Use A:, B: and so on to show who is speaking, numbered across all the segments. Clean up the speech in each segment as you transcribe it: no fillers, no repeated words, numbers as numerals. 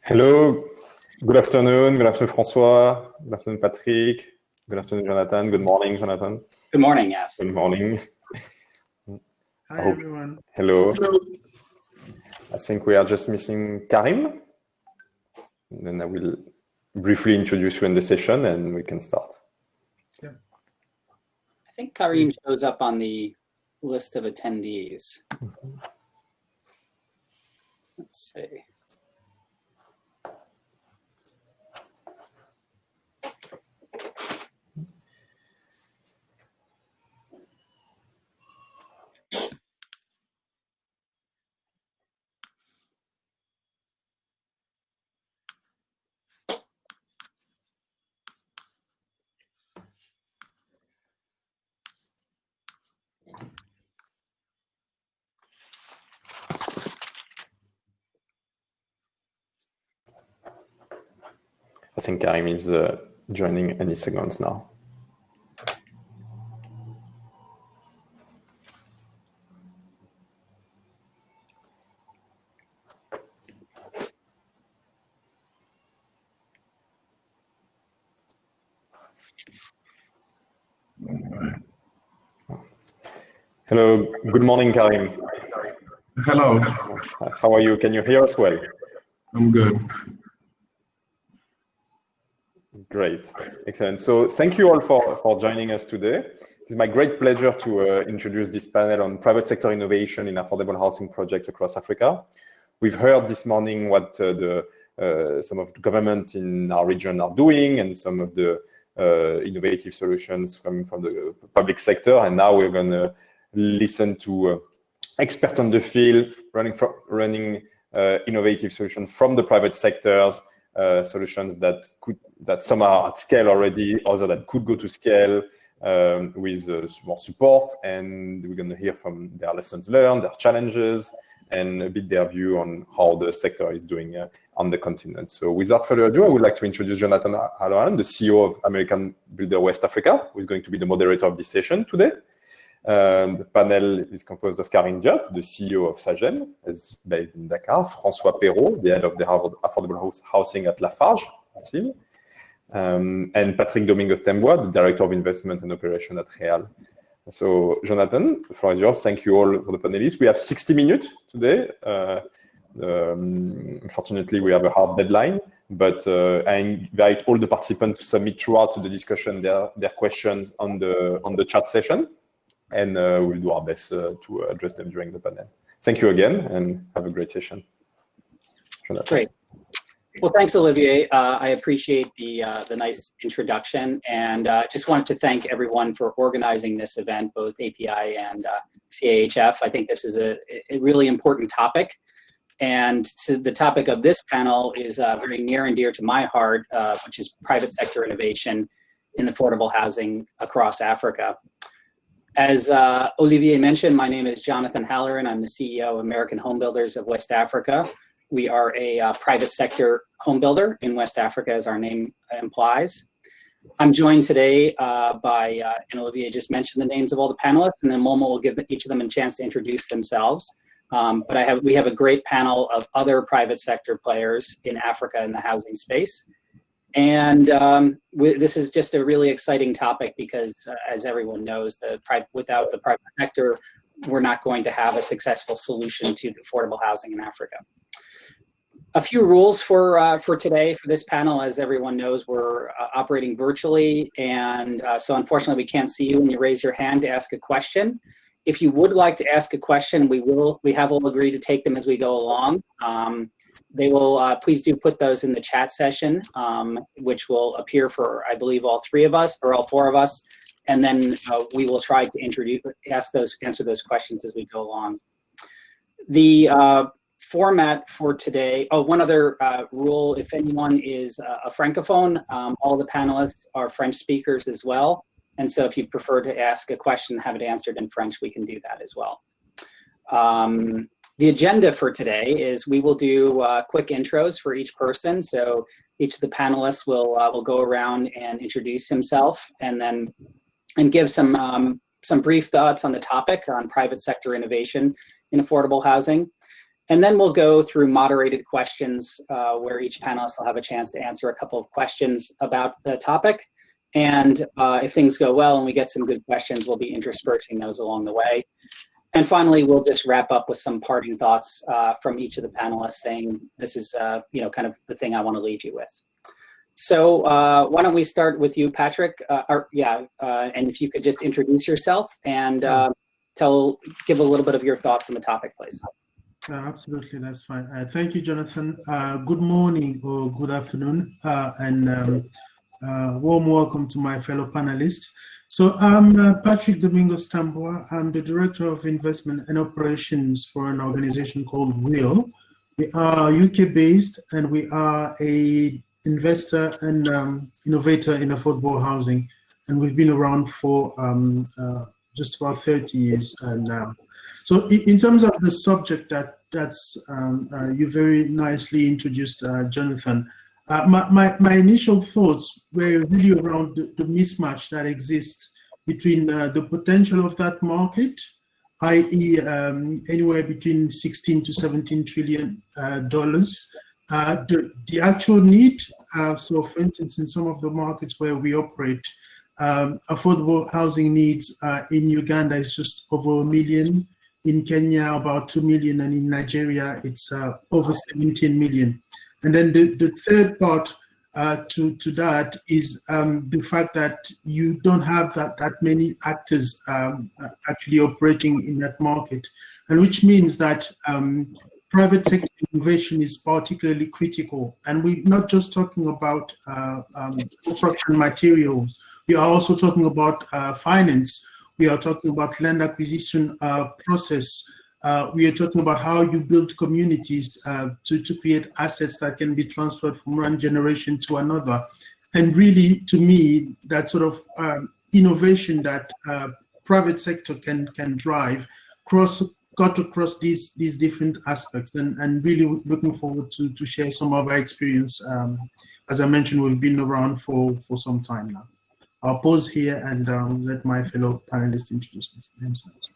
A: Hello, good afternoon. Good afternoon, François. Good afternoon, Patrick. Good afternoon, Jonathan. Good morning, Jonathan.
B: Good morning, yes.
A: Good morning.
C: Hi, everyone.
A: Hello. I think we are just missing Karim. And then I will briefly introduce you in the session and we can start.
C: Yeah.
B: I think Karim shows up on the list of attendees. Let's see.
A: I think Karim is joining any seconds now. Hello, good morning, Karim.
D: Hello.
A: How are you? Can you hear us well?
D: I'm good.
A: Great, excellent. So thank you all for joining us today. It is my great pleasure to introduce this panel on private sector innovation in affordable housing projects across Africa. We've heard this morning what some of the government in our region are doing and some of the innovative solutions coming from the public sector. And now we're going to listen to experts on the field running innovative solutions from the private sectors, solutions that some are at scale already, others that could go to scale with more support. And we're going to hear from their lessons learned, their challenges, and a bit their view on how the sector is doing on the continent. So without further ado, I would like to introduce Jonathan Halloran, the CEO of American Builder West Africa, who is going to be the moderator of this session today. The panel is composed of Karim Diop, the CEO of Sagem, based in Dakar, François Perrault, the head of the Affordable Housing at Lafarge, and Patrick Domingos-Tembois, the Director of Investment and Operation at Real. So, Jonathan, the floor is yours. Thank you all for the panelists. We have 60 minutes today. Unfortunately, we have a hard deadline, but I invite all the participants to submit throughout the discussion their questions on the chat session. And we'll do our best to address them during the panel. Thank you again, and have a great session.
B: Great. Well, thanks, Olivier. I appreciate the nice introduction, and just wanted to thank everyone for organizing this event, both API and CAHF. I think this is a really important topic, and the topic of this panel is very near and dear to my heart, which is private sector innovation in affordable housing across Africa. As Olivier mentioned, my name is Jonathan Halloran. I'm the CEO of American Home Builders of West Africa. We are a private sector home builder in West Africa, as our name implies. I'm joined today by, and Olivier just mentioned the names of all the panelists, and then Momo will give each of them a chance to introduce themselves. But we have a great panel of other private sector players in Africa in the housing space. And this is just a really exciting topic because, as everyone knows, without the private sector, we're not going to have a successful solution to affordable housing in Africa. A few rules for today for this panel. As everyone knows, we're operating virtually, and so unfortunately we can't see you when you raise your hand to ask a question. If you would like to ask a question, we have all agreed to take them as we go along. They will, please do put those in the chat session, which will appear for, I believe, all three of us, or all four of us, and then we will try to answer those questions as we go along. The format for today, one other rule, if anyone is a Francophone, all the panelists are French speakers as well, and so if you prefer to ask a question and have it answered in French, we can do that as well. The agenda for today is we will do quick intros for each person. So each of the panelists will go around and introduce himself and give some brief thoughts on the topic on private sector innovation in affordable housing. And then we'll go through moderated questions where each panelist will have a chance to answer a couple of questions about the topic. And if things go well and we get some good questions, we'll be interspersing those along the way. And finally, we'll just wrap up with some parting thoughts from each of the panelists saying, this is kind of the thing I want to leave you with. So why don't we start with you, Patrick? And if you could just introduce yourself and give a little bit of your thoughts on the topic, please.
C: Absolutely, that's fine. Thank you, Jonathan. Good morning or good afternoon, and warm welcome to my fellow panelists. So I'm Patrick Domingos Tambua. I'm the Director of Investment and Operations for an organization called WIL. We are UK-based, and we are a investor and innovator in affordable housing, and we've been around for just about 30 years now. So in terms of the subject that's you very nicely introduced, Jonathan, my initial thoughts were really around the mismatch that exists between the potential of that market, i.e. Anywhere between 16 to 17 trillion dollars, the actual need. So for instance, in some of the markets where we operate, affordable housing needs in Uganda is just over 1 million, in Kenya about 2 million, and in Nigeria it's over 17 million. And then the third part to that is the fact that you don't have that many actors actually operating in that market, and which means that private sector innovation is particularly critical. And we're not just talking about construction materials. We are also talking about finance. We are talking about land acquisition process. We are talking about how you build communities to create assets that can be transferred from one generation to another. And really, to me, that sort of innovation that private sector can drive cut across these different aspects, and really looking forward to share some of our experience. As I mentioned, we've been around for some time now. I'll pause here and let my fellow panelists introduce themselves.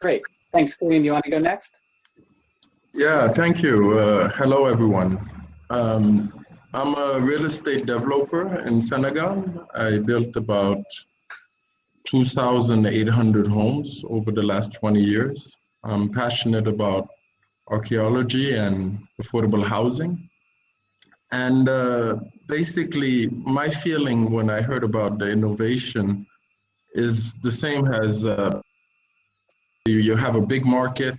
B: Great. Thanks, Kareem. You want to go next?
D: Yeah, thank you. Hello, everyone. I'm a real estate developer in Senegal. I built about 2,800 homes over the last 20 years. I'm passionate about archaeology and affordable housing. And basically, my feeling when I heard about the innovation is the same as you have a big market,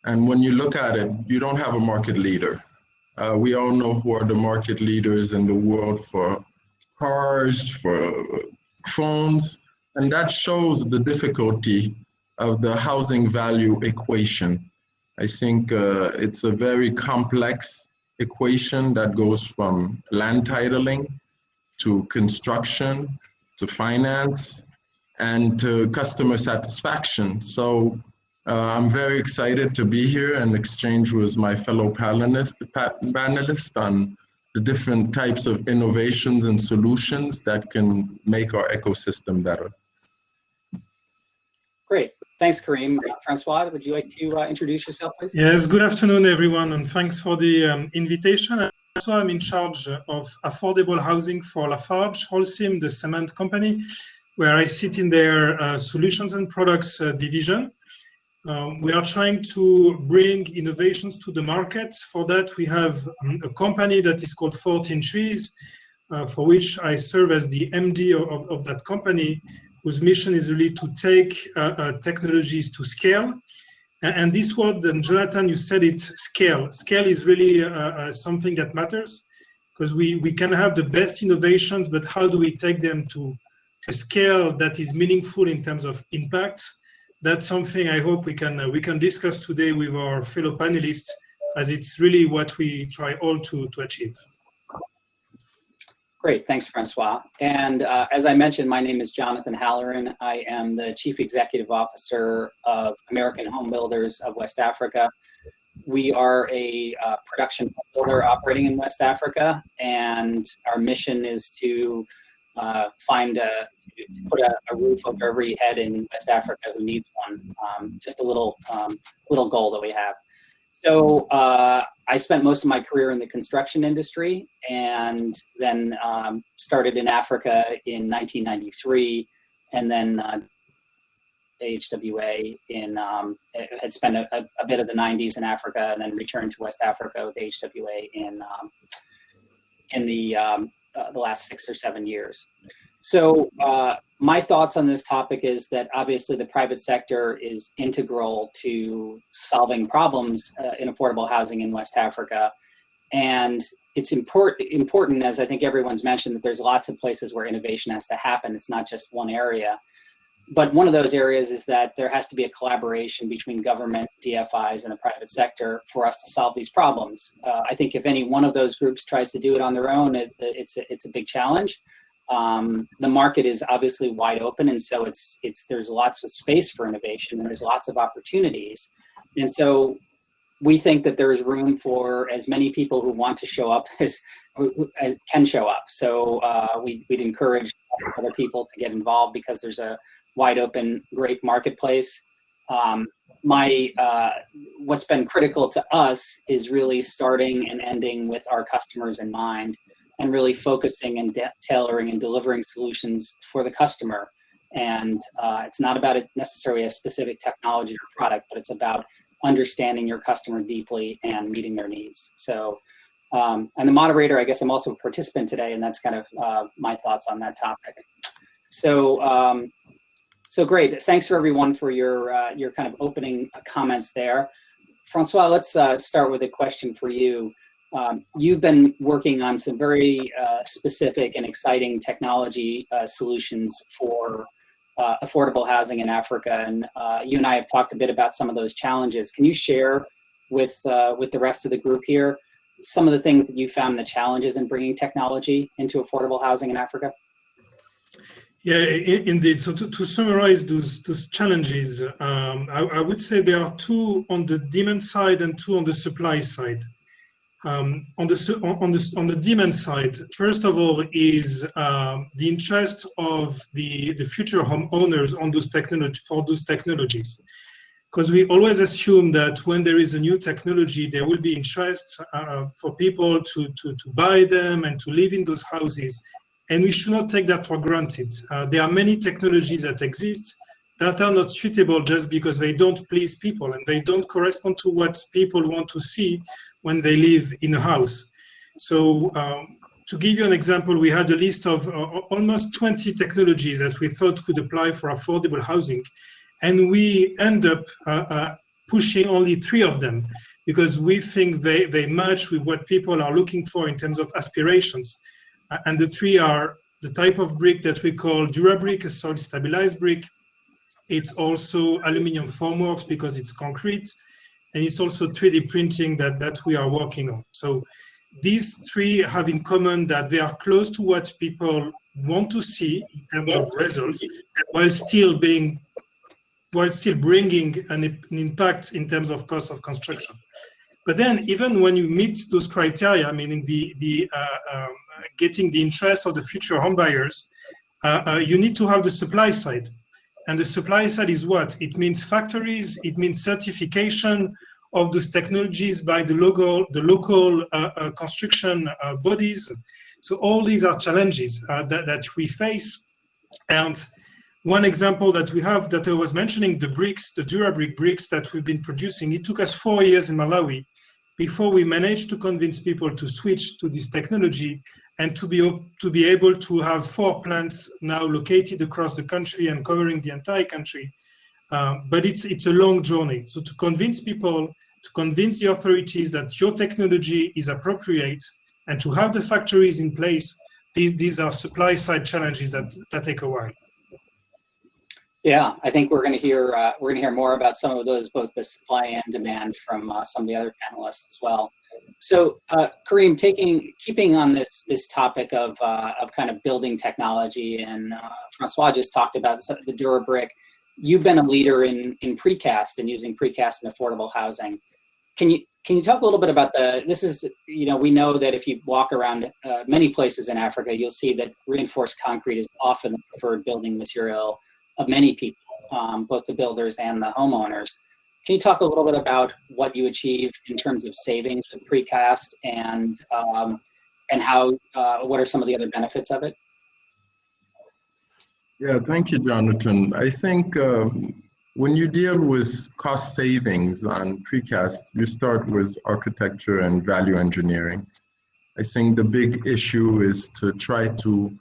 D: and when you look at it, you don't have a market leader. We all know who are the market leaders in the world for cars, for phones, and that shows the difficulty of the housing value equation. I think it's a very complex equation that goes from land titling to construction to finance and to customer satisfaction. So I'm very excited to be here and exchange with my fellow panelists on the different types of innovations and solutions that can make our ecosystem better.
B: Great. Thanks, Kareem. Francois, would you like to introduce yourself, please?
E: Yes, good afternoon, everyone, and thanks for the invitation. So I'm in charge of affordable housing for Lafarge Holcim, the cement company, where I sit in their solutions and products division. We are trying to bring innovations to the market. For that, we have a company that is called 14 Trees, for which I serve as the MD of that company, whose mission is really to take technologies to scale. And this word, and Jonathan, you said it, scale. Scale is really something that matters, because we can have the best innovations, but how do we take them to a scale that is meaningful in terms of impact? That's something I hope we can discuss today with our fellow panelists, as it's really what we try all to achieve.
B: Great, thanks, Francois. And as I mentioned, my name is Jonathan Halloran. I am the Chief Executive Officer of American Home Builders of West Africa. We are a production builder operating in West Africa, and our mission is to put a roof over every head in West Africa who needs one. Just a little goal that we have. So I spent most of my career in the construction industry, and then started in Africa in 1993, and then AHWA had spent a bit of the 90s in Africa, and then returned to West Africa with AHWA in the last 6 or 7 years. So my thoughts on this topic is that obviously the private sector is integral to solving problems in affordable housing in West Africa. And it's important, as I think everyone's mentioned, that there's lots of places where innovation has to happen. It's not just one area. But one of those areas is that there has to be a collaboration between government, DFIs, and the private sector for us to solve these problems. I think if any one of those groups tries to do it on their own, it's a big challenge. The market is obviously wide open, and so there's lots of space for innovation, and there's lots of opportunities. And so we think that there is room for as many people who want to show up as can show up. So we'd encourage other people to get involved because there's a wide open, great marketplace. What's been critical to us is really starting and ending with our customers in mind, and really focusing and tailoring and delivering solutions for the customer. And it's not about necessarily a specific technology or product, but it's about understanding your customer deeply and meeting their needs. So, and the moderator, I guess I'm also a participant today, and that's kind of my thoughts on that topic. So, so great. Thanks for everyone for your kind of opening comments there. Francois, let's start with a question for you. You've been working on some very specific and exciting technology solutions for affordable housing in Africa, and you and I have talked a bit about some of those challenges. Can you share with the rest of the group here some of the things that you found the challenges in bringing technology into affordable housing in Africa?
E: Yeah, indeed. So to summarize those challenges, I would say there are two on the demand side and two on the supply side. On the demand side, first of all, is the interest of the future homeowners on those technologies. Because we always assume that when there is a new technology, there will be interest for people to buy them and to live in those houses. And we should not take that for granted. There are many technologies that exist that are not suitable just because they don't please people and they don't correspond to what people want to see when they live in a house. So to give you an example, we had a list of almost 20 technologies that we thought could apply for affordable housing. And we end up pushing only 3 of them because we think they match with what people are looking for in terms of aspirations. And the 3 are the type of brick that we call DuraBrick, a soil stabilized brick. It's also aluminum formworks because it's concrete. And it's also 3D printing that we are working on. So these 3 have in common that they are close to what people want to see in terms of results, while still bringing an impact in terms of cost of construction. But then even when you meet those criteria, meaning getting the interest of the future home buyers, you need to have the supply side. And the supply side is what? It means factories, it means certification of those technologies by the local construction bodies. So all these are challenges that we face. And one example that we have that I was mentioning, the bricks, the DuraBrick bricks that we've been producing, it took us 4 years in Malawi before we managed to convince people to switch to this technology and to be able to have 4 plants now located across the country and covering the entire country. But it's a long journey. So to convince people, to convince the authorities that your technology is appropriate and to have the factories in place, these are supply side challenges that take a while.
B: Yeah, I think we're going to hear more about some of those, both the supply and demand, from some of the other panelists as well. So, Karim, keeping on this topic of kind of building technology, and Francois just talked about the DuraBrick. You've been a leader in precast and using precast in affordable housing. Can you talk a little bit about this is, we know that if you walk around many places in Africa, you'll see that reinforced concrete is often the preferred building material of many people, both the builders and the homeowners. Can you talk a little bit about what you achieve in terms of savings with precast and how what are some of the other benefits of it?
D: Yeah, thank you, Jonathan. I think when you deal with cost savings on precast, you start with architecture and value engineering. I think the big issue is to try to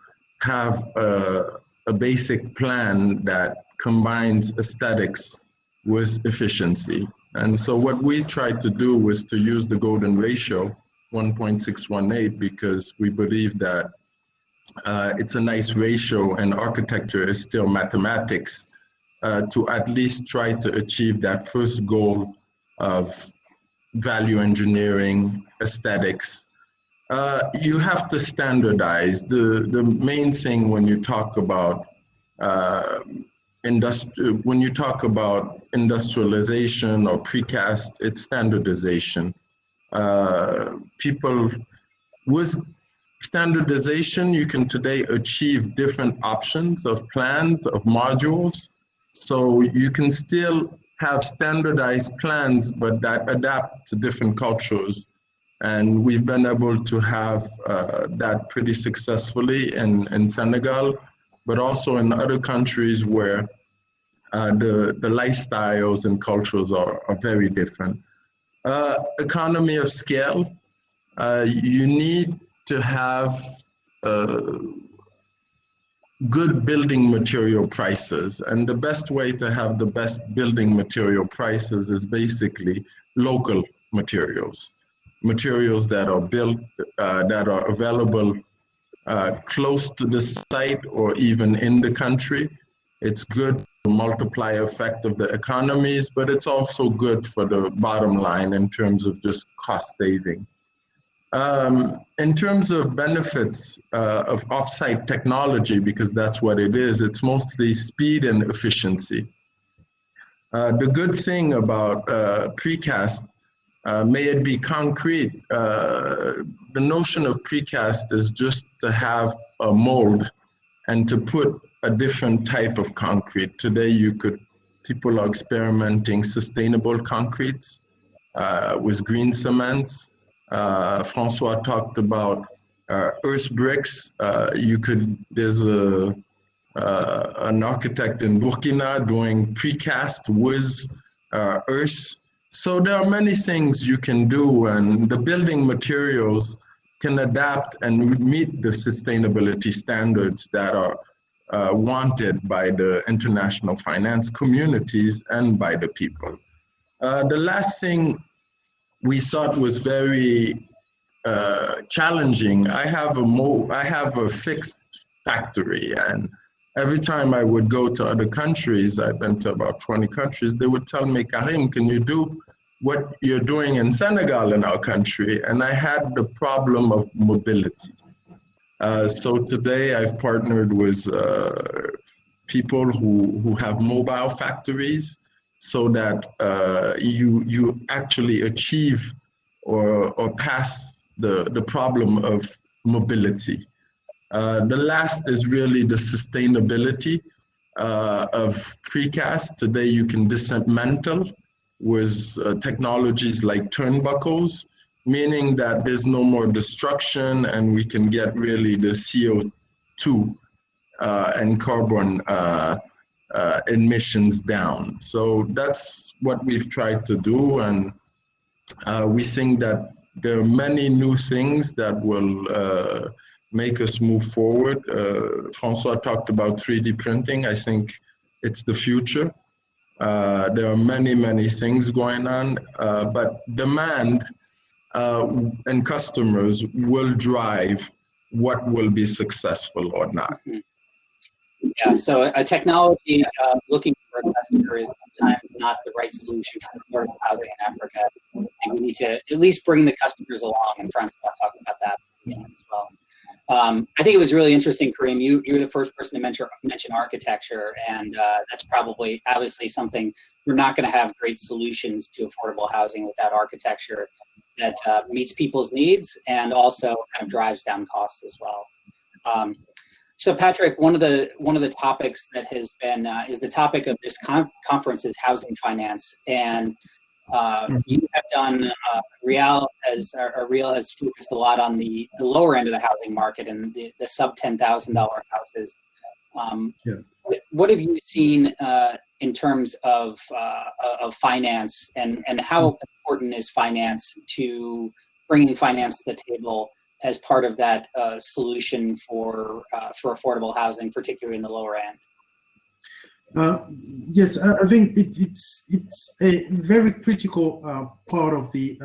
D: have a basic plan that combines aesthetics with efficiency. And so what we tried to do was to use the golden ratio, 1.618, because we believe that it's a nice ratio and architecture is still mathematics to at least try to achieve that first goal of value engineering, aesthetics. You have to standardize. The main thing when you talk about industrialization or precast, it's standardization. People with standardization, you can today achieve different options of plans, of modules. So you can still have standardized plans, but that adapt to different cultures. And we've been able to have that pretty successfully in Senegal, but also in other countries where the lifestyles and cultures are very different. Economy of scale, you need to have good building material prices. And the best way to have the best building material prices is basically local materials. Materials that are built, that are available close to the site or even in the country. It's good for the multiplier effect of the economies, but it's also good for the bottom line in terms of just cost saving. In terms of benefits of offsite technology, because that's what it is, it's mostly speed and efficiency. The good thing about precast, may it be concrete, the notion of precast is just to have a mold and to put a different type of concrete. Today, people are experimenting sustainable concretes with green cements. Francois talked about earth bricks. There's an architect in Burkina doing precast with earth. So there are many things you can do, and the building materials can adapt and meet the sustainability standards that are wanted by the international finance communities and by the people. The last thing we thought was very challenging. I have a fixed factory, and every time I would go to other countries, I've been to about 20 countries, they would tell me, Karim, can you do what you're doing in Senegal in our country? And I had the problem of mobility. So today I've partnered with people who have mobile factories, so that you actually achieve or pass the problem of mobility. The last is really the sustainability of precast. Today you can dismantle with technologies like turnbuckles, meaning that there's no more destruction and we can get really the CO2 and carbon emissions down. So that's what we've tried to do, and we think that there are many new things that will make us move forward. Francois talked about 3D printing. I think it's the future. There are many, many things going on, but demand and customers will drive what will be successful or not.
B: Yeah, so a technology looking for a customer is sometimes not the right solution for affordable housing in Africa. I think we need to at least bring the customers along, and Francois talked about that as well. I think it was really interesting, Karim. You were the first person to mention architecture, and that's probably obviously something we're not going to have great solutions to affordable housing without architecture that meets people's needs and also kind of drives down costs as well. So Patrick, one of the topics that has been is the topic of this conference is housing finance, and you have done Real has focused a lot on the lower end of the housing market and the sub $10,000 houses. What have you seen in terms of finance, and how important is finance to bringing finance to the table as part of that solution for affordable housing, particularly in the lower end?
C: Yes, I think it's a very critical part of the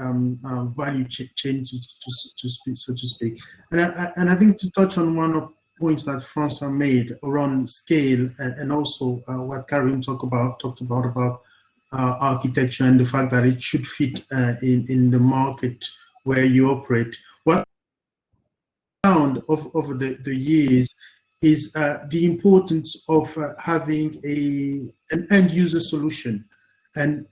C: value chain, so to speak. And I think to touch on one of the points that Francois made around scale, and also what Karim talked about architecture and the fact that it should fit in the market where you operate. What I found over the years is the importance of having an end user solution. And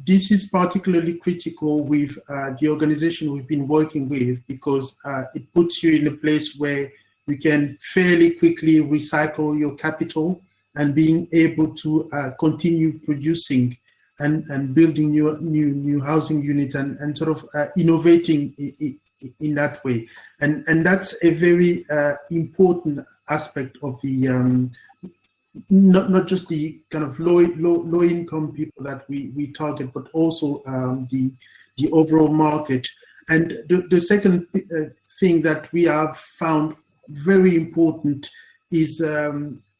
C: this is particularly critical with the organization we've been working with, because it puts you in a place where you can fairly quickly recycle your capital and being able to continue producing and building new housing units and sort of innovating in that way. And that's a very important aspect of the not just the kind of low income people that we target, but also the overall market. And the second thing that we have found very important is a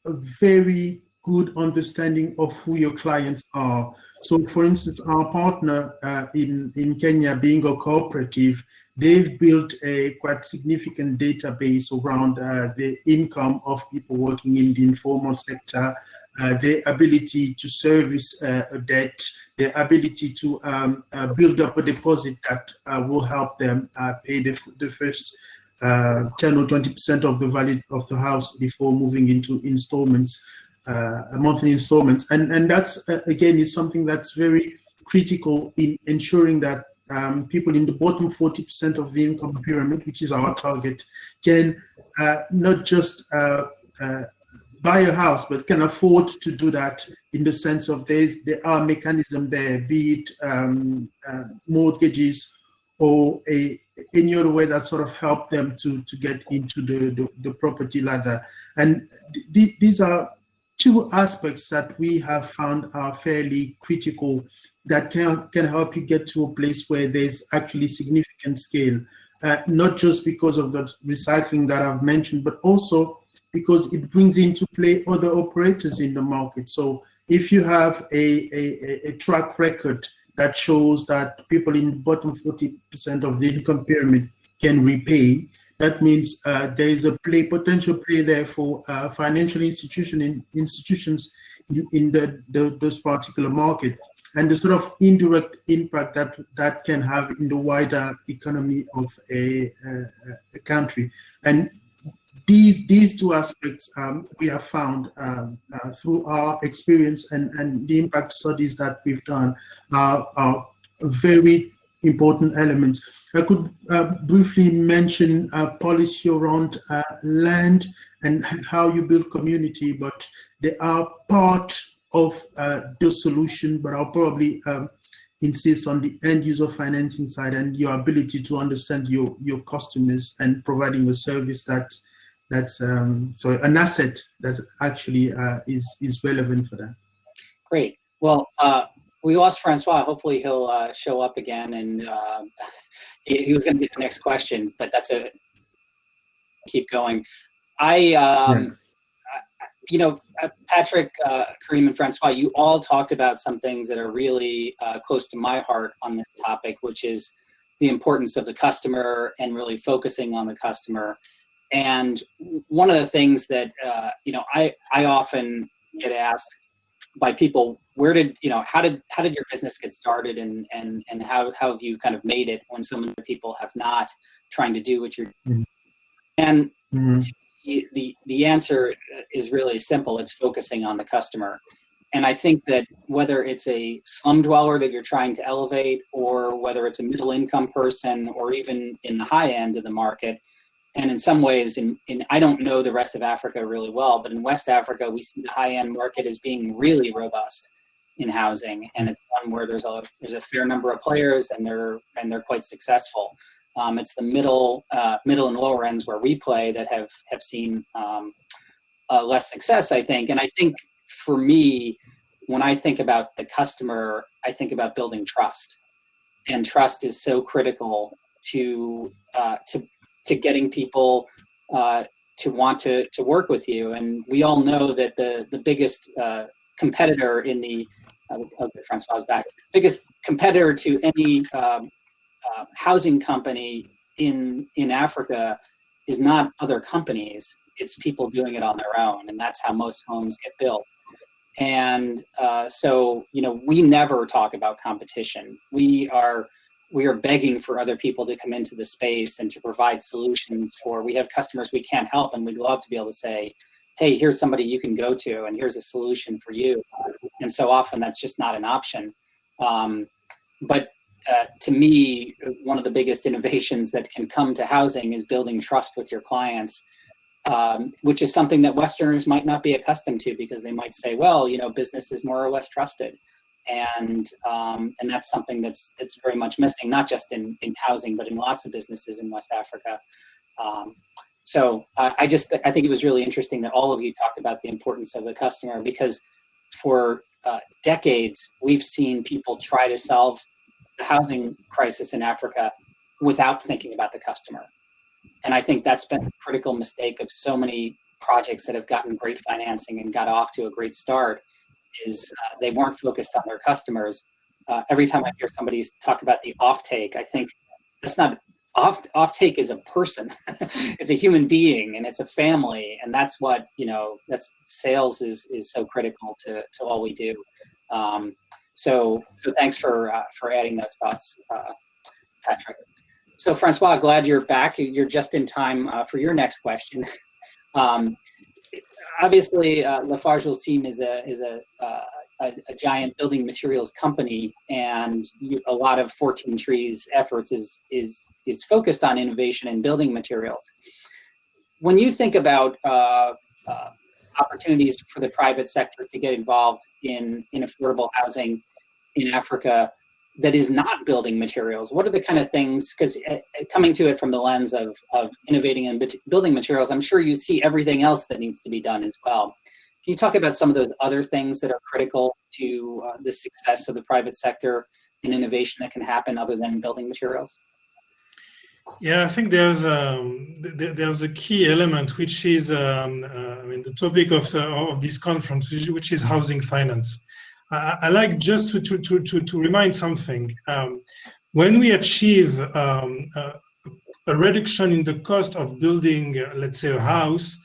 C: very good understanding of who your clients are. So, for instance, our partner in Kenya, being a cooperative, they've built a quite significant database around the income of people working in the informal sector, their ability to service a debt, their ability to build up a deposit that will help them pay the first 10 or 20% of the value of the house before moving into installments, monthly installments. And that's, again, is something that's very critical in ensuring that people in the bottom 40% of the income pyramid, which is our target, can not just buy a house, but can afford to do that, in the sense of there are mechanisms there, be it mortgages or any other way that sort of help them to get into the property ladder. And these are two aspects that we have found are fairly critical, that can help you get to a place where there's actually significant scale, not just because of the recycling that I've mentioned, but also because it brings into play other operators in the market. So if you have a track record that shows that people in the bottom 40% of the income pyramid can repay, that means there is a potential play there for financial institutions in those particular market, and the sort of indirect impact that can have in the wider economy of a country. And these two aspects we have found through our experience and the impact studies that we've done are very important elements. I could briefly mention policy around land and how you build community, but they are part of the solution, but I'll probably insist on the end user financing side and your ability to understand your customers and providing a service that's an asset that actually is relevant for them.
B: Great. Well, we lost Francois. Hopefully he'll show up again, and he was going to get the next question, but keep going. You know, Patrick, Karim, and Francois, you all talked about some things that are really close to my heart on this topic, which is the importance of the customer and really focusing on the customer. And one of the things that I often get asked by people, how did your business get started, and how have you kind of made it when so many people have not, trying to do what you're doing? And the answer is really simple. It's focusing on the customer. And I think that whether it's a slum dweller that you're trying to elevate, or whether it's a middle income person, or even in the high end of the market, And in some ways, I don't know the rest of Africa really well, but in West Africa, we see the high-end market as being really robust in housing, and it's one where there's a fair number of players, and they're quite successful. It's the middle and lower ends where we play that have seen less success, I think. And I think for me, when I think about the customer, I think about building trust, and trust is so critical to getting people to want to work with you. And we all know that the biggest competitor in the Francois back, biggest competitor to any housing company in Africa is not other companies, it's people doing it on their own, and that's how most homes get built. And so, we never talk about competition. We are begging for other people to come into the space and to provide solutions we have customers we can't help, and we'd love to be able to say, hey, here's somebody you can go to, and here's a solution for you. And so often that's just not an option. But to me, one of the biggest innovations that can come to housing is building trust with your clients, which is something that Westerners might not be accustomed to, because they might say, well, business is more or less trusted. And that's something that's very much missing, not just in housing, but in lots of businesses in West Africa. So I think it was really interesting that all of you talked about the importance of the customer, because for decades, we've seen people try to solve the housing crisis in Africa without thinking about the customer. And I think that's been a critical mistake of so many projects that have gotten great financing and got off to a great start, is they weren't focused on their customers. Every time I hear somebody talk about the offtake, I think that's not, offtake is a person. It's a human being, and it's a family, and that's what, that's sales is so critical to all we do. So thanks for adding those thoughts, Patrick. So Francois, glad you're back. You're just in time for your next question. Obviously, LafargeHolcim is a giant building materials company, and a lot of 14 Trees efforts is focused on innovation in building materials. When you think about opportunities for the private sector to get involved in affordable housing in Africa that is not building materials, what are the kind of things, because coming to it from the lens of innovating in building materials, I'm sure you see everything else that needs to be done as well. Can you talk about some of those other things that are critical to the success of the private sector and innovation that can happen other than building materials?
E: Yeah, I think there's a key element, which is the topic of this conference, which is housing finance. I like just to remind something. When we achieve a reduction in the cost of building, let's say, a house,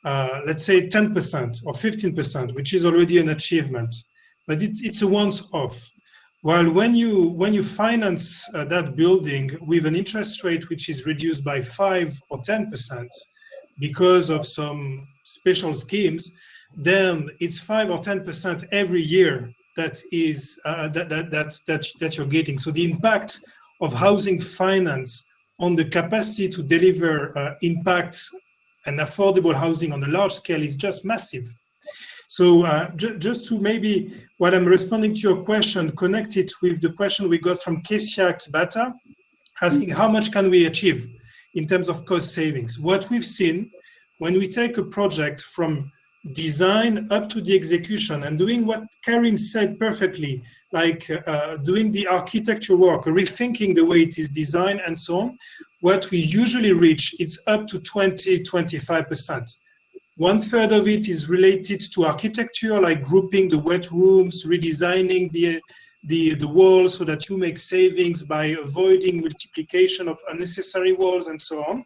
E: let's say 10% or 15%, which is already an achievement, but it's a once-off. While when you finance that building with an interest rate which is reduced by 5 or 10% because of some special schemes, then it's 5 or 10% every year that you're getting. So the impact of housing finance on the capacity to deliver impact and affordable housing on a large scale is just massive. So just to maybe, what I'm responding to your question, connect it with the question we got from Kesia Kibata, asking how much can we achieve in terms of cost savings. What we've seen when we take a project from design up to the execution and doing what Karim said perfectly, like doing the architecture work, rethinking the way it is designed and so on, what we usually reach, it's up to 20-25%. 1/3 of it is related to architecture, like grouping the wet rooms, redesigning the walls so that you make savings by avoiding multiplication of unnecessary walls and so on.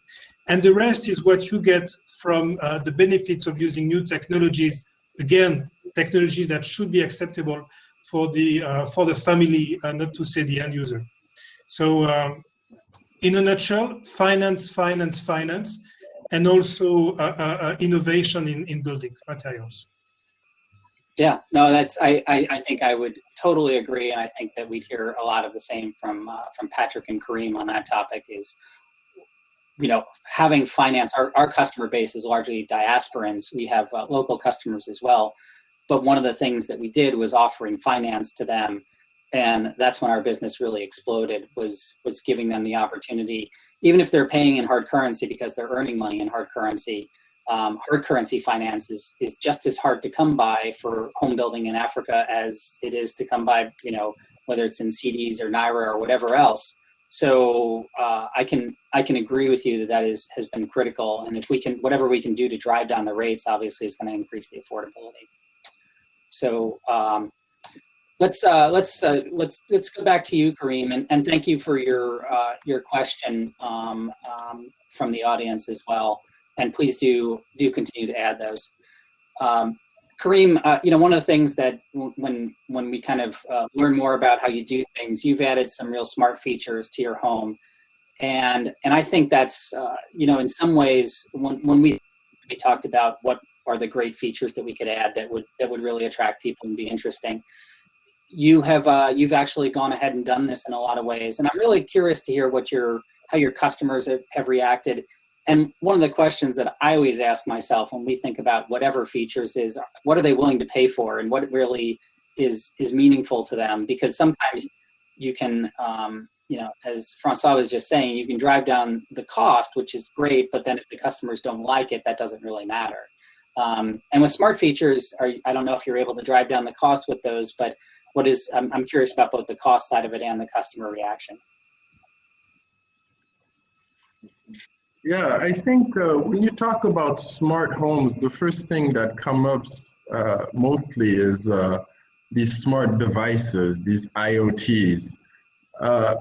E: And the rest is what you get from the benefits of using new technologies. Again, technologies that should be acceptable for the family, not to say the end user. So in a nutshell, finance, and also innovation in building materials.
B: Yeah, no, that's I think I would totally agree, and I think that we'd hear a lot of the same from Patrick and Karim on that topic. Is having finance, our customer base is largely diasporans. We have local customers as well. But one of the things that we did was offering finance to them. And that's when our business really exploded, was giving them the opportunity, even if they're paying in hard currency because they're earning money in hard currency. Hard currency finance is just as hard to come by for home building in Africa as it is to come by, whether it's in CDs or Naira or whatever else. So I can agree with you that has been critical. And if we can, whatever we can do to drive down the rates, obviously is going to increase the affordability. So let's go back to you, Kareem, and thank you for your question from the audience as well. And please do continue to add those. Kareem, one of the things that when we kind of learn more about how you do things, you've added some real smart features to your home, and I think that's in some ways when we talked about what are the great features that we could add that would really attract people and be interesting. You've actually gone ahead and done this in a lot of ways, and I'm really curious to hear how your customers have reacted. And one of the questions that I always ask myself when we think about whatever features is, what are they willing to pay for, and what really is meaningful to them? Because sometimes you can, as Francois was just saying, you can drive down the cost, which is great, but then if the customers don't like it, that doesn't really matter. And with smart features, I don't know if you're able to drive down the cost with those, but I'm curious about both the cost side of it and the customer reaction.
D: Yeah, I think when you talk about smart homes, the first thing that comes up mostly is these smart devices, these IoTs.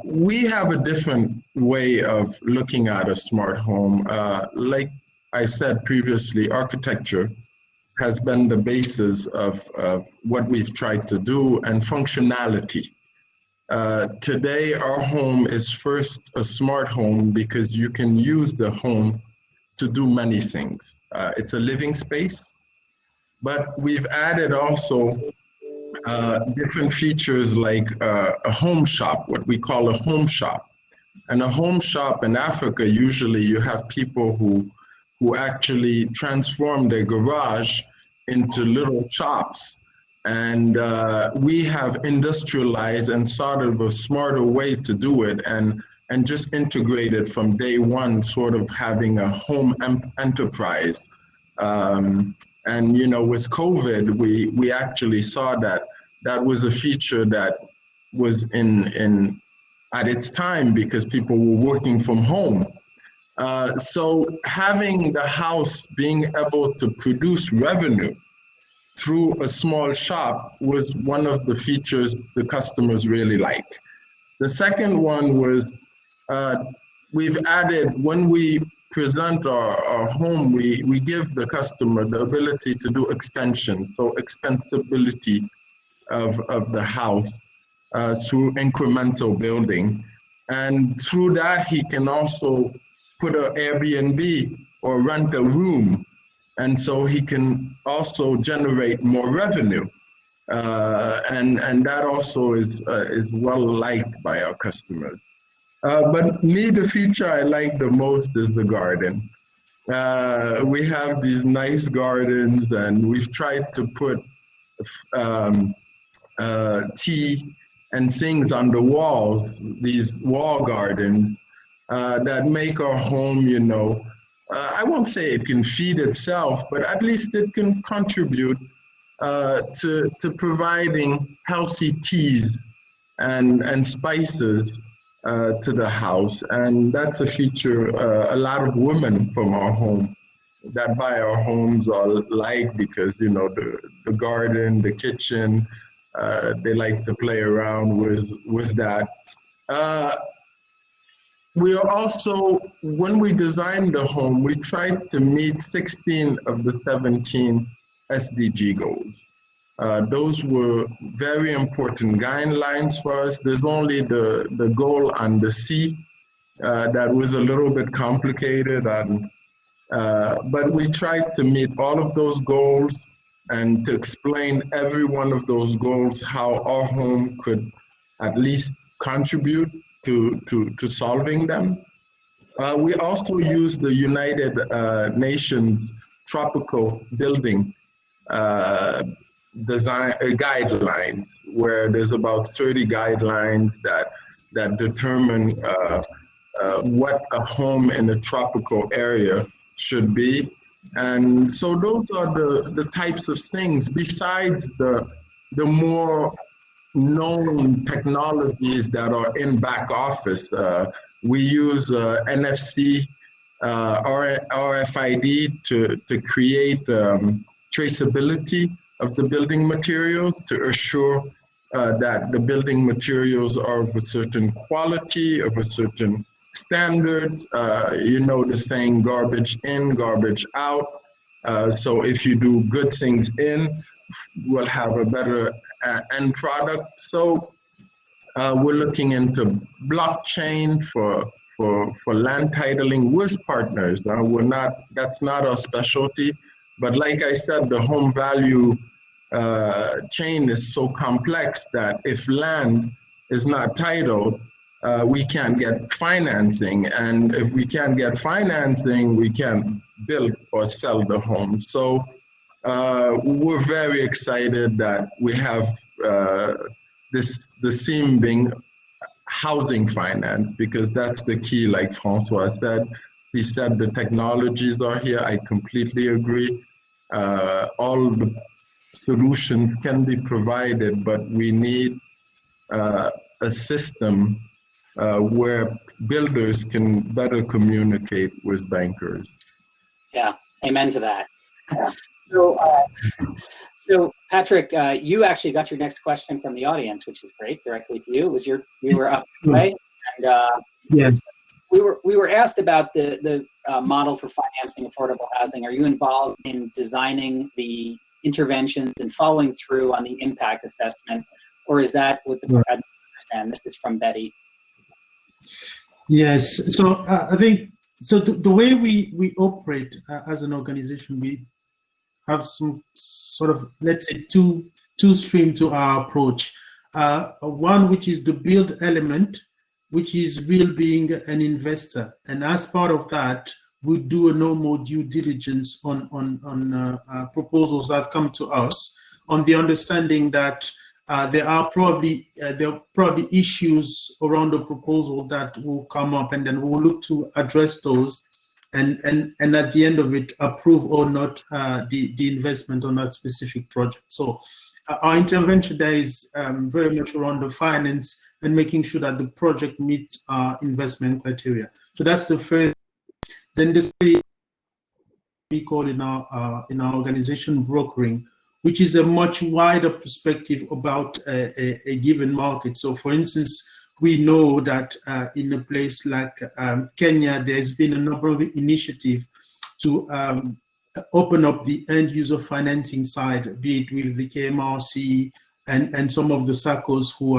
D: We have a different way of looking at a smart home. Like I said previously, architecture has been the basis of what we've tried to do, and functionality. Today, our home is first a smart home because you can use the home to do many things. It's a living space, but we've added also different features like a home shop, what we call a home shop. And a home shop in Africa, usually you have people who actually transform their garage into little shops. And we have industrialized and started a smarter way to do it, and just integrated from day one, sort of having a home enterprise. And with COVID, we actually saw that was a feature that was in at its time because people were working from home. So having the house being able to produce revenue through a small shop was one of the features the customers really like. The second one was we've added, when we present our home, we give the customer the ability to do extension, so extensibility of the house through incremental building. And through that, he can also put an Airbnb or rent a room. And so he can also generate more revenue. And that also is well liked by our customers. But me, the feature I like the most is the garden. We have these nice gardens, and we've tried to put tea and things on the walls, these wall gardens that make our home, I won't say it can feed itself, but at least it can contribute to providing healthy teas and spices to the house. And that's a feature a lot of women from our home that buy our homes are like, because, the garden, the kitchen, they like to play around with that. We are also, when we designed the home, we tried to meet 16 of the 17 SDG goals. Those were very important guidelines for us. There's only the goal on the C that was a little bit complicated, but we tried to meet all of those goals and to explain every one of those goals, how our home could at least contribute to solving them. We also use the United Nations tropical building design guidelines, where there's about 30 guidelines that determine what a home in a tropical area should be. And so those are the types of things, besides the more known technologies that are in back office. We use NFC, RFID to create traceability of the building materials, to assure that the building materials are of a certain quality, of a certain standards. You know the saying, garbage in, garbage out. So if you do good things in, we'll have a better end product. So we're looking into blockchain for land titling with partners. That's not our specialty, but like I said, the home value chain is so complex that if land is not titled, we can't get financing. And if we can't get financing, we can't build or sell the home. So we're very excited that we have the theme being housing finance, because that's the key, like Francois said. He said the technologies are here. I completely agree. All the solutions can be provided, but we need a system where builders can better communicate with bankers.
B: Yeah, amen to that. So Patrick, you actually got your next question from the audience, which is great, directly to you. You were up way, and
C: Yes.
B: we were asked about the model for financing affordable housing. Are you involved in designing the interventions and following through on the impact assessment, or is that what the I understand? This is from Betty.
C: Yes. So I think so. The way we operate as an organization, we have some sort of, let's say, two stream to our approach. One which is the build element, which is real being an investor, and as part of that, we do a normal due diligence on proposals that come to us, on the understanding that there are probably issues around the proposal that will come up, and then we'll look to address those, and at the end of it, approve or not the investment on that specific project. So our intervention there is very much around the finance and making sure that the project meets our investment criteria. So that's the first. Then this we call in our organization brokering, which is a much wider perspective about a given market. So for instance, we know that in a place like Kenya, there's been a number of initiatives to open up the end user financing side, be it with the KMRC and some of the SACCOs who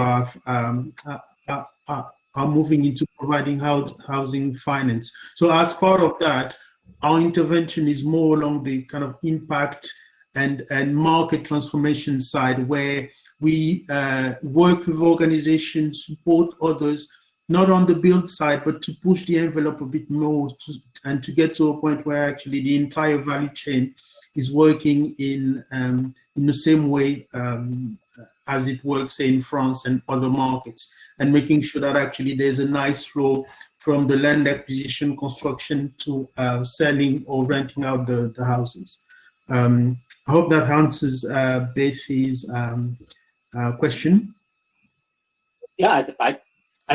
C: are moving into providing housing finance. So as part of that, our intervention is more along the kind of impact and market transformation side, where we work with organizations, support others, not on the build side, but to push the envelope a bit more and to get to a point where actually the entire value chain is working in the same way as it works, say, in France and other markets, and making sure that actually there's a nice flow from the land acquisition, construction to selling or renting out the houses. I hope that answers Bethy's question.
B: Yeah, I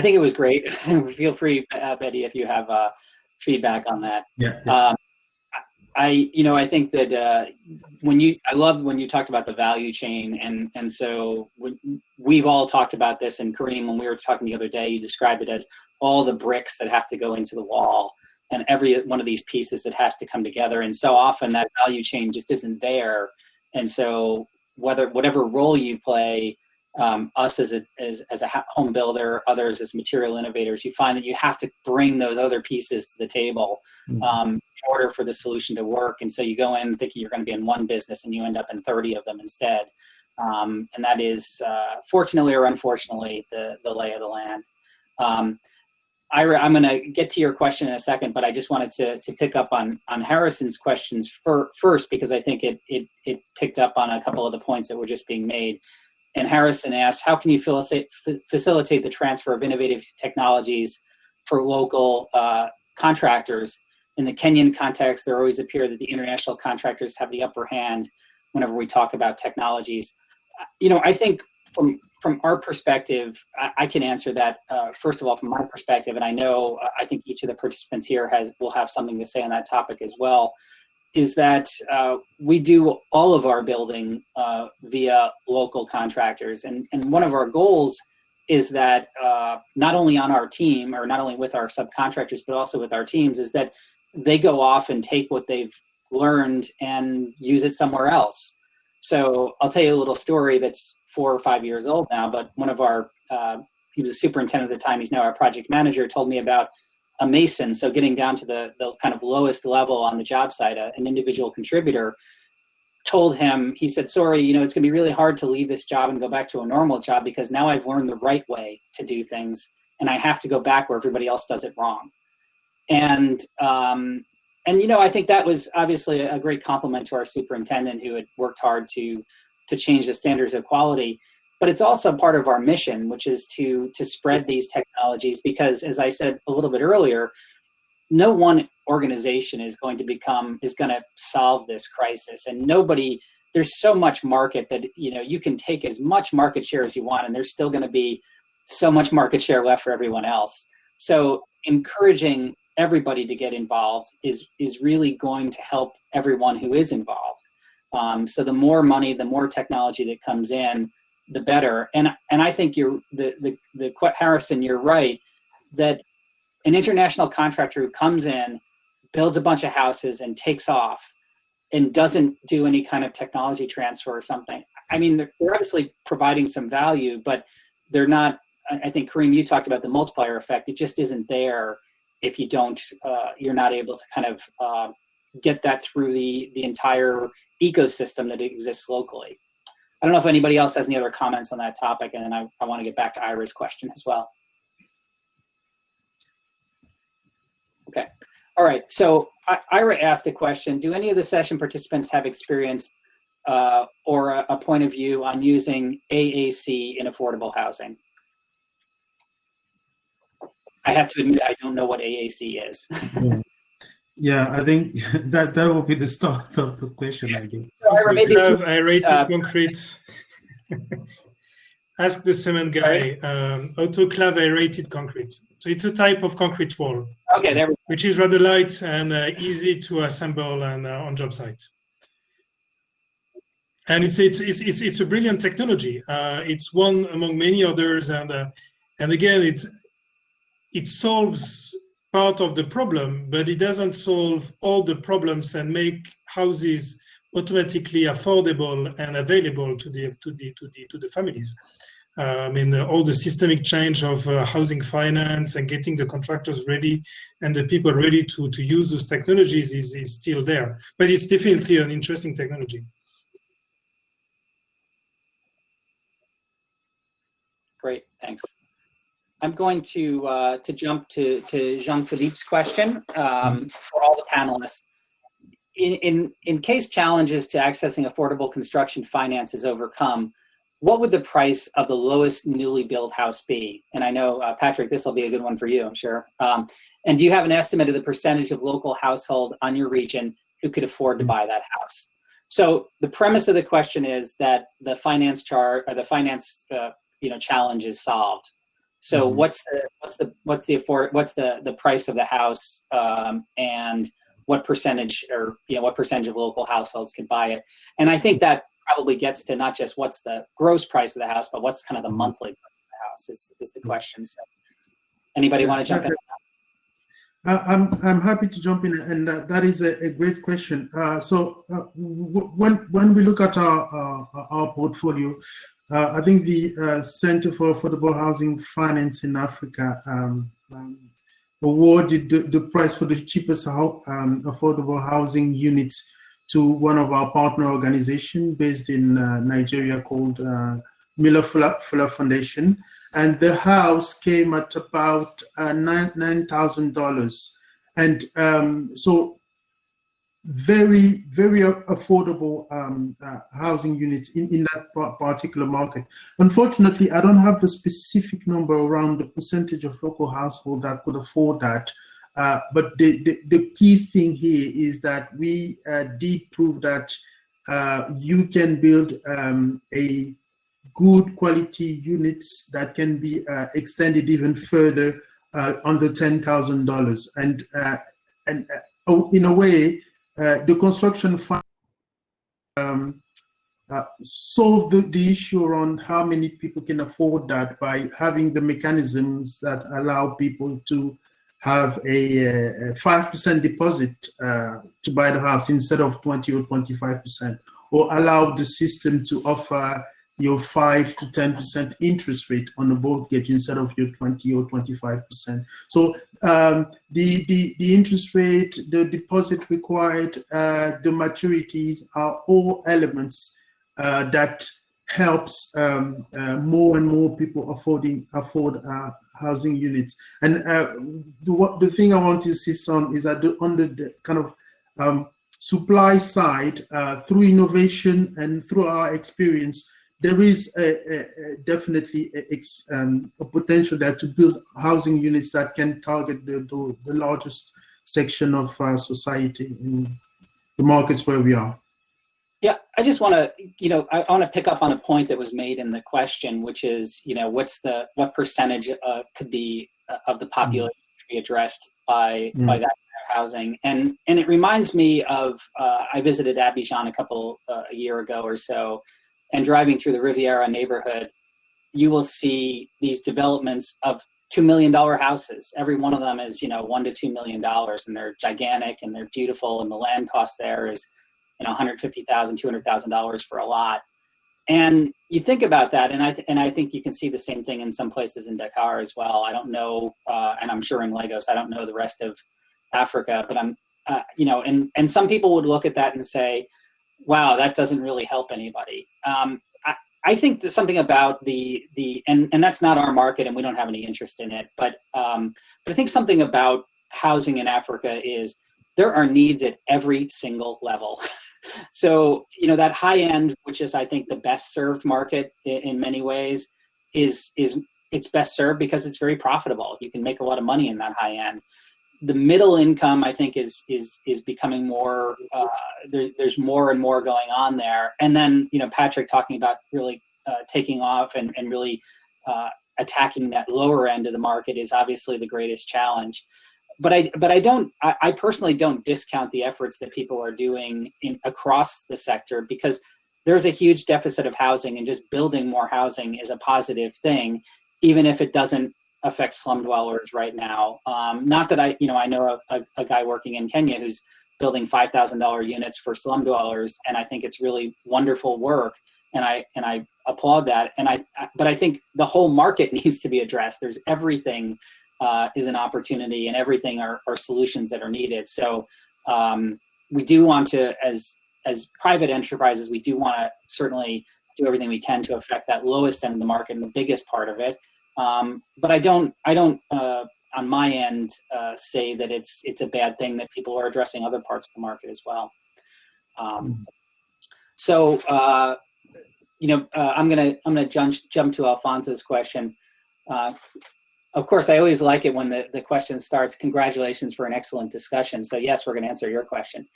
B: think it was great. Feel free, Betty, if you have feedback on that.
C: Yeah.
B: I think that I love when you talked about the value chain, and so we've all talked about this, and Kareem, when we were talking the other day, you described it as all the bricks that have to go into the wall, and every one of these pieces that has to come together, and so often that value chain just isn't there, and so whatever role you play, us as a home builder, others as material innovators, you find that you have to bring those other pieces to the table in order for the solution to work. And so you go in thinking you're going to be in one business and you end up in 30 of them instead. And that is, fortunately or unfortunately, the lay of the land. Ira, I'm going to get to your question in a second, but I just wanted to pick up on Harrison's questions first, because I think it picked up on a couple of the points that were just being made. And Harrison asked, how can you facilitate the transfer of innovative technologies for local contractors? In the Kenyan context, there always appear that the international contractors have the upper hand whenever we talk about technologies. I think from our perspective, I can answer that, first of all, from my perspective, and I think each of the participants here will have something to say on that topic as well, is that we do all of our building via local contractors. And one of our goals is that not only on our team, or not only with our subcontractors, but also with our teams, is that they go off and take what they've learned and use it somewhere else. So I'll tell you a little story that's 4 or 5 years old now, but one of our, he was a superintendent at the time, he's now our project manager, told me about a mason. So getting down to the kind of lowest level on the job site, an individual contributor told him, he said, sorry, it's gonna be really hard to leave this job and go back to a normal job, because now I've learned the right way to do things and I have to go back where everybody else does it wrong. And I think that was obviously a great compliment to our superintendent, who had worked hard to change the standards of quality. But it's also part of our mission, which is to spread these technologies, because, as I said a little bit earlier, no one organization is going to solve this crisis, and there's so much market that you can take as much market share as you want, and there's still going to be so much market share left for everyone else. So encouraging everybody to get involved is really going to help everyone who is involved. So the more money, the more technology that comes in, the better. And I think Harrison, you're right, that an international contractor who comes in, builds a bunch of houses and takes off and doesn't do any kind of technology transfer or something. I mean, they're obviously providing some value, but they're not, I think, Kareem, you talked about the multiplier effect. It just isn't there if you don't, you're not able to kind of get that through the entire ecosystem that exists locally. I don't know if anybody else has any other comments on that topic, and then I want to get back to Ira's question as well. Okay, all right, so Ira asked a question, do any of the session participants have experience or a point of view on using AAC in affordable housing? I have to admit, I don't know what AAC is.
C: Yeah, I think that will be the start of the question, I guess.
B: So Ira, maybe
E: aerated concrete. Ask the cement guy. Autoclave aerated concrete. So it's a type of concrete wall.
B: Okay, there we go.
E: Which is rather light and easy to assemble and on job site. And it's a brilliant technology. It's one among many others, and again, it solves part of the problem, but it doesn't solve all the problems and make houses automatically affordable and available to the families. I mean, all the systemic change of housing finance and getting the contractors ready and the people ready to use those technologies is still there. But it's definitely an interesting technology.
B: Great, thanks. I'm going to jump to Jean-Philippe's question for all the panelists. In case challenges to accessing affordable construction finance is overcome, what would the price of the lowest newly built house be? And I know, Patrick, this will be a good one for you, I'm sure. And do you have an estimate of the percentage of local household on your region who could afford to buy that house? So the premise of the question is that the finance chart or the finance challenge is solved. So what's the price of the house, and what percentage of local households can buy it? And I think that probably gets to not just what's the gross price of the house, but what's kind of the monthly price of the house is the question. So anybody want to jump in?
C: I'm happy to jump in, and that is a great question. So when we look at our portfolio, I think the Center for Affordable Housing Finance in Africa awarded the prize for the cheapest affordable housing unit to one of our partner organizations based in Nigeria called Miller Fuller Foundation. and the house came at about $9,000, and so very, very affordable housing units in that particular market. Unfortunately, I don't have the specific number around the percentage of local households that could afford that. But the key thing here is that we did prove that you can build a good quality units that can be extended even further under $10,000, and in a way, the construction fund solve the issue around how many people can afford that by having the mechanisms that allow people to have a 5% deposit to buy the house instead of 20 or 25%, or allow the system to offer your 5 to 10% interest rate on a mortgage instead of your 20 or 25%. So the interest rate, the deposit required, the maturities are all elements that helps more and more people afford housing units. And the thing I want to insist on is that under the kind of supply side, through innovation and through our experience, there is definitely a potential there to build housing units that can target the largest section of society in the markets where we are.
B: Yeah, I just want to, I want to pick up on a point that was made in the question, which is, what percentage could be of the population be addressed by that kind of housing, and it reminds me of I visited Abidjan a year ago or so, and driving through the Riviera neighborhood, you will see these developments of $2 million houses. Every one of them is $1 to $2 million, and they're gigantic and they're beautiful, and the land cost there is $150,000, $200,000 for a lot. And you think about that, and I think you can see the same thing in some places in Dakar as well. I don't know, and I'm sure in Lagos, I don't know the rest of Africa, but I'm, and some people would look at that and say, wow, that doesn't really help anybody. I think there's something about and that's not our market, and we don't have any interest in it. But I think something about housing in Africa is there are needs at every single level. So, that high end, which is, I think, the best served market in many ways, it's best served because it's very profitable. You can make a lot of money in that high end. The middle income, I think, is becoming more. There's more and more going on there. And then, Patrick talking about really taking off and really attacking that lower end of the market is obviously the greatest challenge. But I personally don't discount the efforts that people are doing across the sector, because there's a huge deficit of housing, and just building more housing is a positive thing, even if it doesn't affect slum dwellers right now. Not that I know a guy working in Kenya who's building $5,000 units for slum dwellers, and I think it's really wonderful work, and I applaud that. But I think the whole market needs to be addressed. There's everything is an opportunity, and everything are solutions that are needed. So we do want to, as private enterprises, we do want to certainly do everything we can to affect that lowest end of the market and the biggest part of it. But I don't on my end say that it's a bad thing that people are addressing other parts of the market as well. So I'm gonna jump to Alfonso's question. Of course, I always like it when the question starts, congratulations for an excellent discussion. So yes, we're going to answer your question.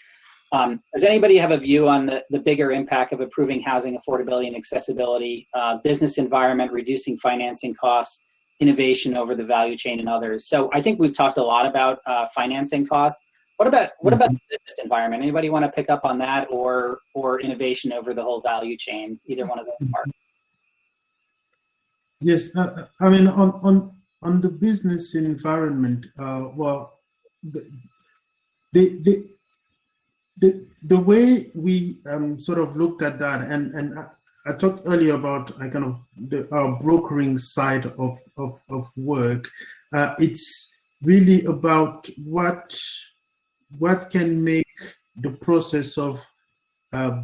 B: Does anybody have a view on the bigger impact of improving housing affordability and accessibility, business environment, reducing financing costs, innovation over the value chain, and others? So I think we've talked a lot about financing costs. What about the business environment? Anybody want to pick up on that, or innovation over the whole value chain? Either one of those parts.
C: Yes, I mean on the business environment, well, the way we sort of looked at that, and I talked earlier about our brokering side of work. It's really about what can make the process of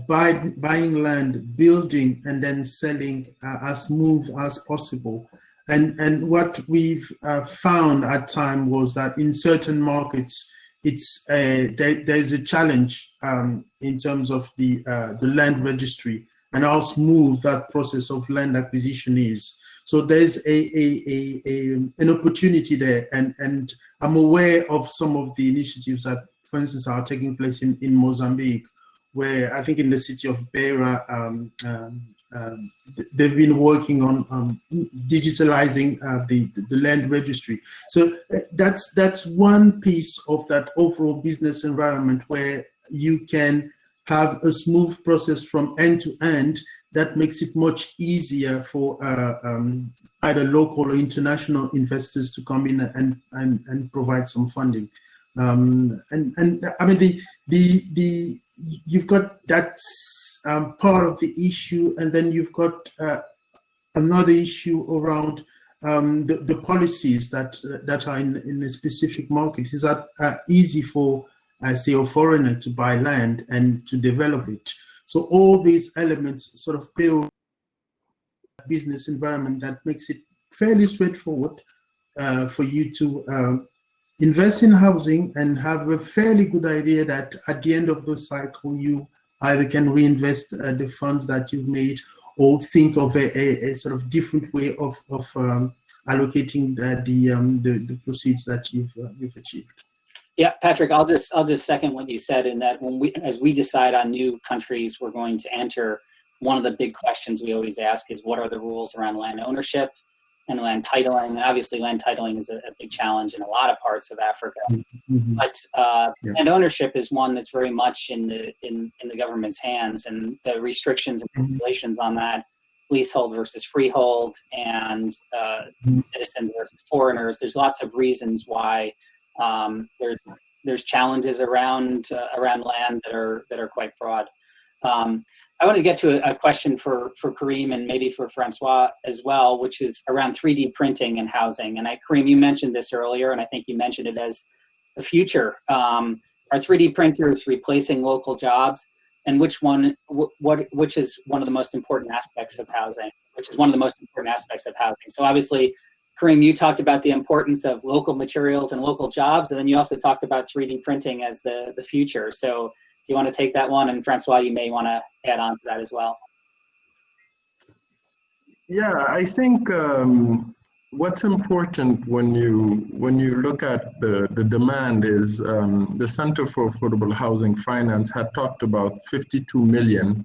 C: buying land, building, and then selling as smooth as possible. And what we've found at time was that in certain markets, there's a challenge in terms of the land registry and how smooth that process of land acquisition is. So there's an opportunity there, and I'm aware of some of the initiatives that, for instance, are taking place in Mozambique, where I think in the city of Beira, they've been working on digitalizing the land registry. So that's one piece of that overall business environment where you can have a smooth process from end to end that makes it much easier for either local or international investors to come in and provide some funding. And I mean, you've got that part of the issue, and then you've got another issue around the policies that are in a specific market. Is that easy for, say, a foreigner to buy land and to develop it? So all these elements sort of build a business environment that makes it fairly straightforward for you to invest in housing and have a fairly good idea that at the end of the cycle, you either can reinvest the funds that you've made or think of a sort of different way of allocating the proceeds that you've achieved.
B: Yeah, Patrick, I'll just second what you said, in that as we decide on new countries we're going to enter, one of the big questions we always ask is, what are the rules around land ownership and land titling? And obviously land titling is a big challenge in a lot of parts of Africa. Mm-hmm. But land ownership is one that's very much in the government's hands, and the restrictions and regulations on that, leasehold versus freehold, and citizens versus foreigners. There's lots of reasons why there's challenges around land that are quite broad. I want to get to a question for Karim and maybe for Francois as well, which is around 3D printing and housing. And Karim, you mentioned this earlier, and I think you mentioned it as the future. Are 3D printers replacing local jobs? And which is one of the most important aspects of housing? So obviously, Karim, you talked about the importance of local materials and local jobs, and then you also talked about 3D printing as the future. So do you want to take that one? And Francois, you may want to add on to that as well.
D: Yeah, I think what's important when you look at the demand is the Center for Affordable Housing Finance had talked about 52 million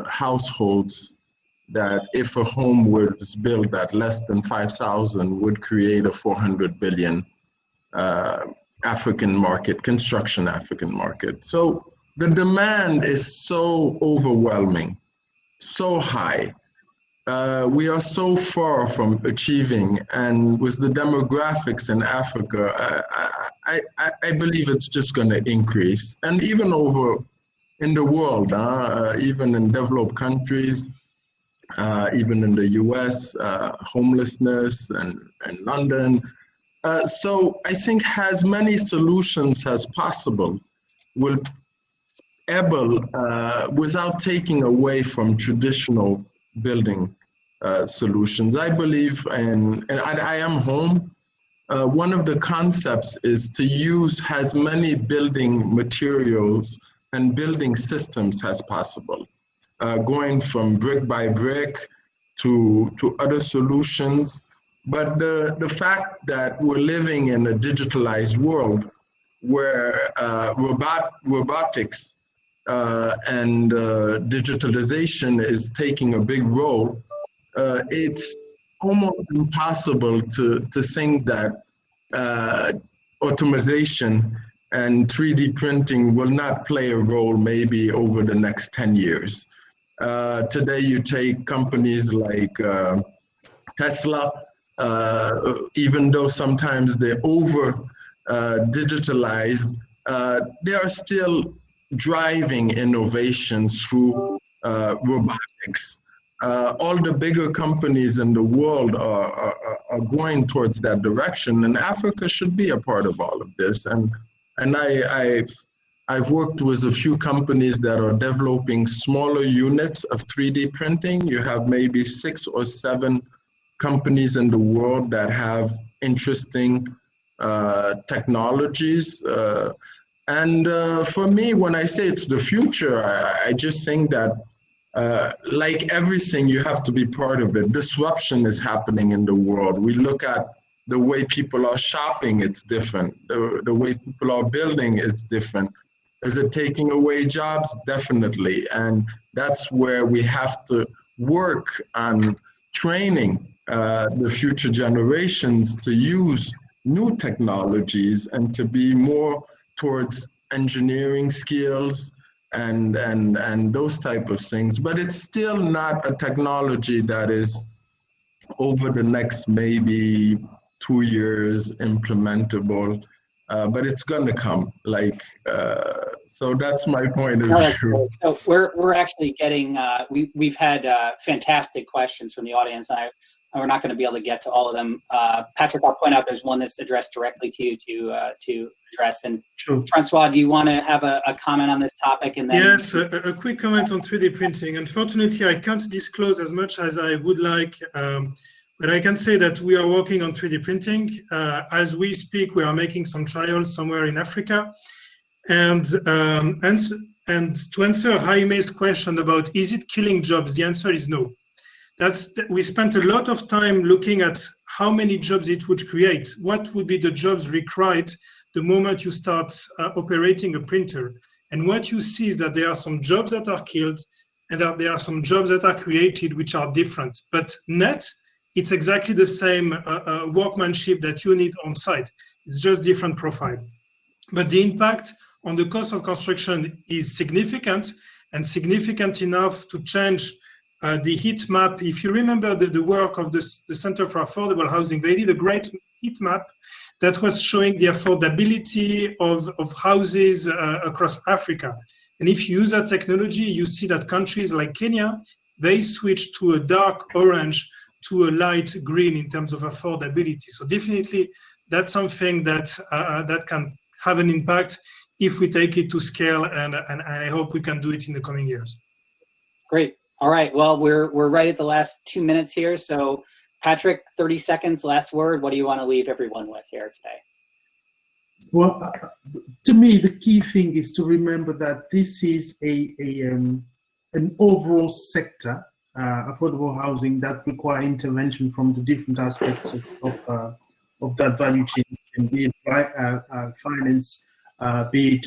D: households that if a home was built at less than 5,000 would create a 400 billion construction African market. So the demand is so overwhelming, so high. We are so far from achieving, and with the demographics in Africa, I believe it's just going to increase. And even over in the world, even in developed countries, even in the US, homelessness and London. So I think as many solutions as possible will able, without taking away from traditional building solutions. I believe, and I am home, one of the concepts is to use as many building materials and building systems as possible. Going from brick by brick to other solutions. But the fact that we're living in a digitalized world where robotics and digitalization is taking a big role, it's almost impossible to think that automation and 3D printing will not play a role maybe over the next 10 years. Today, you take companies like Tesla, even though sometimes they're over digitalized, they are still driving innovations through robotics. All the bigger companies in the world are going towards that direction, and Africa should be a part of all of this. And I've worked with a few companies that are developing smaller units of 3D printing. You have maybe 6 or 7 companies in the world that have interesting technologies. For me, when I say it's the future, I just think that like everything, you have to be part of it. Disruption is happening in the world. We look at the way people are shopping, it's different. The way people are building, it's different. Is it taking away jobs? Definitely. And that's where we have to work on training the future generations to use new technologies and to be more towards engineering skills and those type of things. But it's still not a technology that is over the next maybe 2 years implementable. But it's gonna come. So that's my point of view.
B: So we're actually getting we've had fantastic questions from the audience, and we're not going to be able to get to all of them. Patrick, I'll point out there's one that's addressed directly to you to address. And
C: Sure.
B: Francois, do you want to have a comment on this topic? And then
E: yes, a quick comment on 3D printing. Unfortunately, I can't disclose as much as I would like. But I can say that we are working on 3D printing. As we speak, we are making some trials somewhere in Africa. And to answer Jaime's question about is it killing jobs, the answer is no. We spent a lot of time looking at how many jobs it would create. What would be the jobs required the moment you start operating a printer? And what you see is that there are some jobs that are killed and that there are some jobs that are created which are different. But net, it's exactly the same workmanship that you need on site. It's just different profile. But the impact on the cost of construction is significant, and significant enough to change the heat map. If you remember the work of the Center for Affordable Housing, they did a great heat map that was showing the affordability of houses across Africa. And if you use that technology, you see that countries like Kenya, they switched to a dark orange to a light green in terms of affordability. So definitely that's something that that can have an impact if we take it to scale, and I hope we can do it in the coming years.
B: Great. All right. Well, we're right at the last 2 minutes here. So Patrick, 30 seconds, last word. What do you want to leave everyone with here today?
C: Well, to me, the key thing is to remember that this is an overall sector, affordable housing, that require intervention from the different aspects of that value chain, be it finance, be it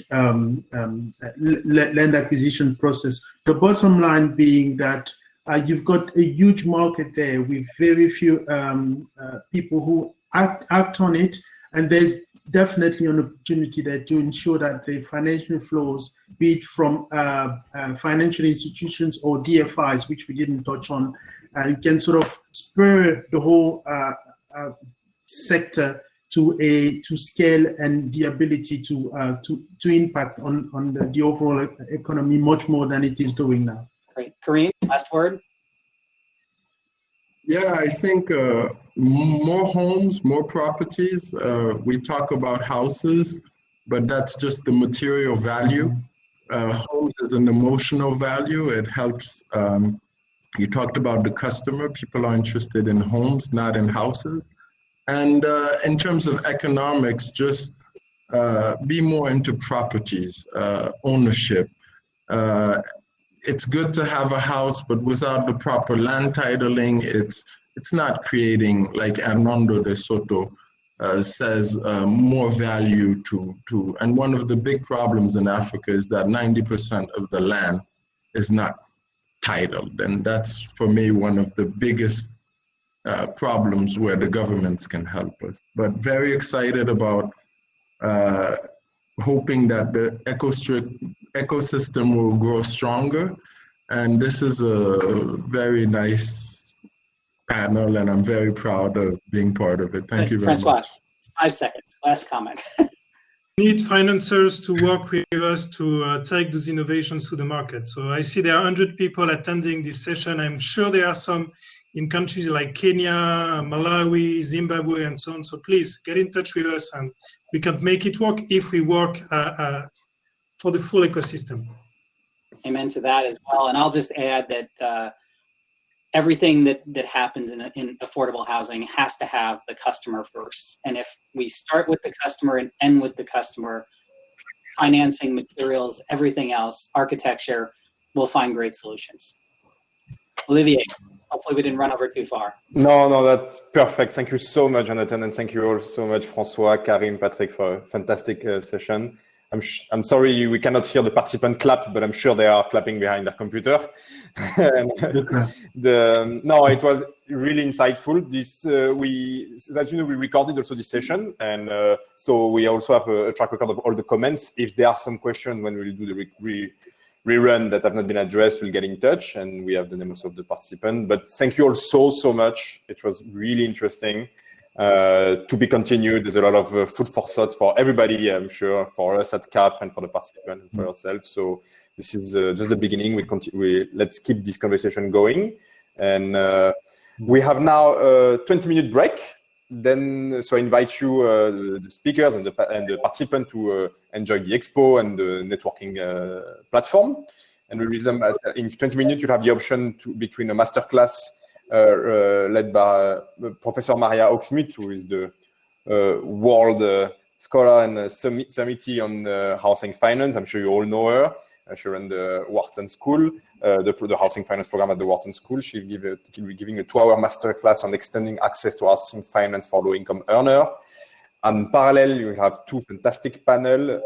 C: land acquisition process. The bottom line being that you've got a huge market there with very few people who act on it, and there's definitely an opportunity there to ensure that the financial flows, be it from financial institutions or DFIs, which we didn't touch on, can sort of spur the whole sector to scale, and the ability to impact on the overall economy much more than it is doing now.
B: Great. Kareem, last word.
D: Yeah, I think more homes, more properties. We talk about houses, but that's just the material value. Homes is an emotional value. It helps. You talked about the customer. People are interested in homes, not in houses. And in terms of economics, just be more into properties, ownership. It's good to have a house, but without the proper land titling, it's not creating, like Hernando de Soto says, more value to. And one of the big problems in Africa is that 90% of the land is not titled. And that's, for me, one of the biggest problems where the governments can help us. But very excited about hoping that the ecosystem will grow stronger. And this is a very nice panel, and I'm very proud of being part of it. Thank you very much.
B: 5 seconds, last comment.
E: We need financiers to work with us to take those innovations to the market. So I see there are 100 people attending this session. I'm sure there are some in countries like Kenya, Malawi, Zimbabwe, and so on. So please get in touch with us, and we can make it work if we work for the full ecosystem.
B: Amen to that as well. And I'll just add that everything that happens in affordable housing has to have the customer first. And if we start with the customer and end with the customer, financing, materials, everything else, architecture, we'll find great solutions. Olivier, hopefully we didn't run over too far.
A: No, that's perfect. Thank you so much, Jonathan, and thank you all so much, François, Karim, Patrick, for a fantastic session. I'm sorry we cannot hear the participant clap, but I'm sure they are clapping behind their computer. No, it was really insightful. This as you know, we recorded also this session, and so we also have a track record of all the comments. If there are some questions when we do the rerun that have not been addressed, we'll get in touch, and we have the names of the participants. But thank you all so much. It was really interesting. To be continued. There's a lot of food for thought for everybody, I'm sure, for us at CAF and for the participants and for yourself. So this is just the beginning. Let's keep this conversation going. And we have now a 20-minute break. Then, so I invite you, the speakers and the participants to enjoy the expo and the networking platform. And we resume in 20 minutes. You have the option between a masterclass led by Professor Maria Hawksmith, who is the world scholar and sommelier on housing finance. I'm sure you all know her. She runs the Wharton School, the housing finance program at the Wharton School. She'll be giving a 2-hour masterclass on extending access to housing finance for low-income earners. And parallel, you have 2 fantastic panels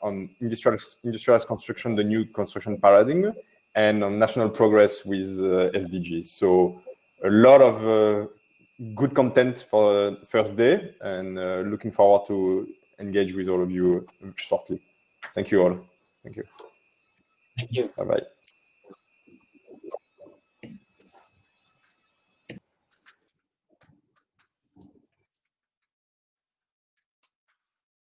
A: on industrialized construction, the new construction paradigm, and on national progress with SDGs. So a lot of good content for the first day, and looking forward to engage with all of you shortly. Thank you all. Thank you.
B: Thank you.
A: Bye-bye.